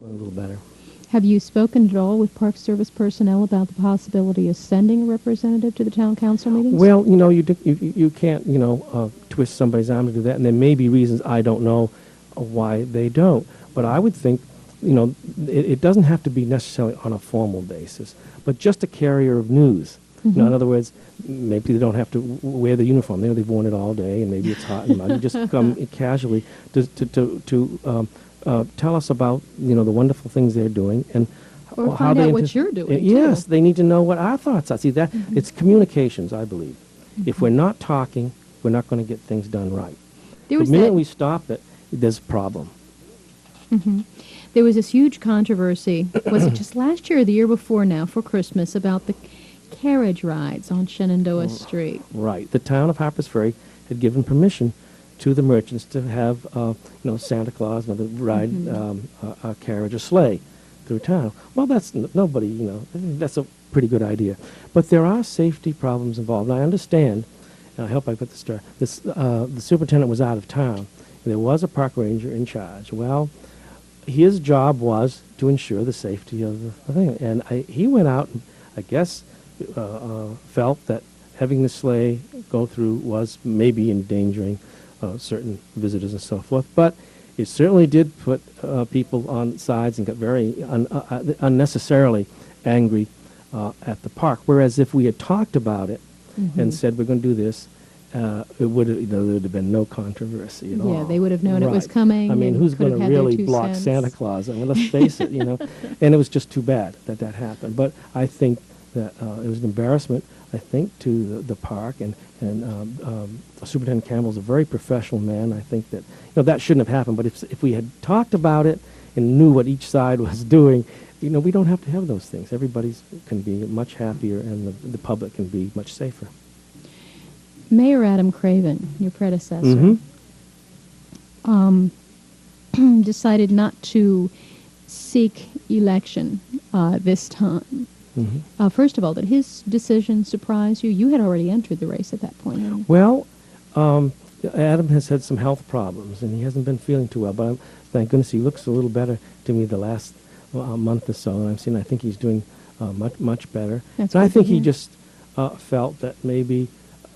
A little better. Have you spoken at all with Park Service personnel about the possibility of sending a representative to the town council meetings? Well, you can't, twist somebody's arm to do that, and there may be reasons I don't know why they don't. But I would think, it doesn't have to be necessarily on a formal basis, but just a carrier of news. Mm-hmm. In other words, maybe they don't have to wear the uniform. They've worn it all day, and maybe it's hot and muddy. Just come casually to tell us about the wonderful things they're doing and or how find they out what you're doing. Yes, too. they need to know what our thoughts are. See, that it's communications, I believe. If we're not talking, we're not going to get things done right. The minute we stop it, there's a problem. Mm-hmm. There was this huge controversy, was it just last year or the year before now, for Christmas, about the carriage rides on Shenandoah Street. Right. The town of Harpers Ferry had given permission to the merchants to have, Santa Claus and other ride a carriage or sleigh through town. Well, that's that's a pretty good idea. But there are safety problems involved. And I understand, and I hope I put this straight, the superintendent was out of town. There was a park ranger in charge. Well, his job was to ensure the safety of the thing. And he went out and, I guess, felt that having the sleigh go through was maybe endangering certain visitors and so forth. But it certainly did put people on sides and got very unnecessarily angry at the park. Whereas if we had talked about it and said we're going to do this, it would there would have been no controversy at all. Yeah, they would have known it was coming. I mean, who's going to really block Santa Claus? I mean, let's face it, And it was just too bad that happened. But I think that it was an embarrassment, I think, to the park. And Superintendent Campbell's a very professional man. I think that that shouldn't have happened. But if we had talked about it and knew what each side was doing, we don't have to have those things. Everybody can be much happier, and the public can be much safer. Mayor Adam Craven, your predecessor, decided not to seek election this time. First of all, did his decision surprise you? You had already entered the race at that point, hadn't you? Well, Adam has had some health problems, and he hasn't been feeling too well. But thank goodness he looks a little better to me the last month or so. And I think he's doing much better. That's and I think he just felt that maybe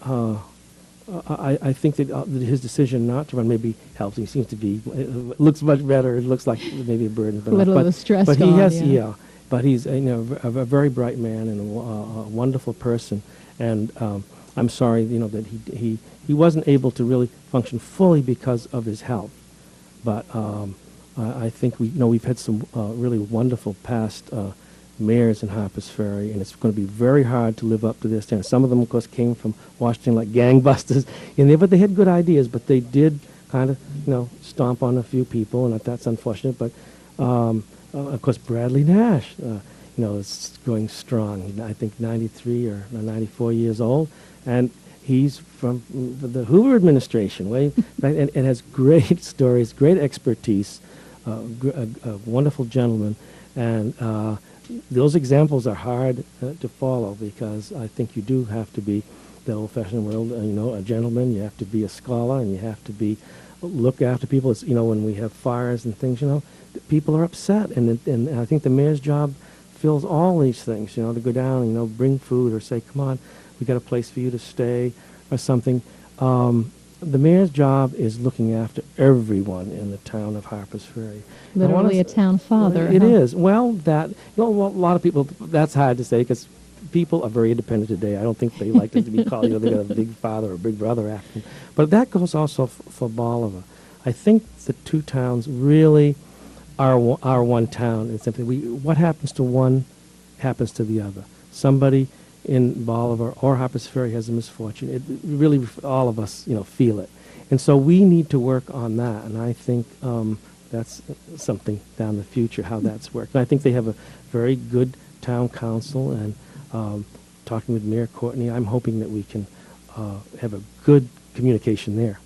I think that his decision not to run maybe helps. He seems to be looks much better. It looks like maybe a burden. A little of a stress. But he has, But he's a very bright man and a wonderful person. And I'm sorry, that he wasn't able to really function fully because of his health. But I think we've had some really wonderful past mayors in Harpers Ferry, and it's going to be very hard to live up to their standards. Some of them, of course, came from Washington like gangbusters in there, but they had good ideas. But they did kind of, stomp on a few people, and that's unfortunate. But of course, Bradley Nash, is going strong. I think 93 or 94 years old, and he's from the Hoover administration, and has great stories, great expertise, a wonderful gentleman, and those examples are hard to follow because I think you do have to be the old-fashioned world, a gentleman. You have to be a scholar, and you have to look after people. It's, when we have fires and things, people are upset, and I think the mayor's job fills all these things, to go down and, bring food or say, come on, we got a place for you to stay or something. The mayor's job is looking after everyone in the town of Harpers Ferry. Literally a town father. It is. Well, a lot of people, that's hard to say because people are very independent today. I don't think they like to be called, they got a big father or a big brother after them. But that goes also for Bolivar. I think the two towns really are one town. It's simply what happens to one happens to the other. Somebody in Bolivar or Harpers Ferry has a misfortune. It really, all of us, feel it. And so we need to work on that. And I think that's something down the future, how that's worked. And I think they have a very good town council. And talking with Mayor Courtney, I'm hoping that we can have a good communication there.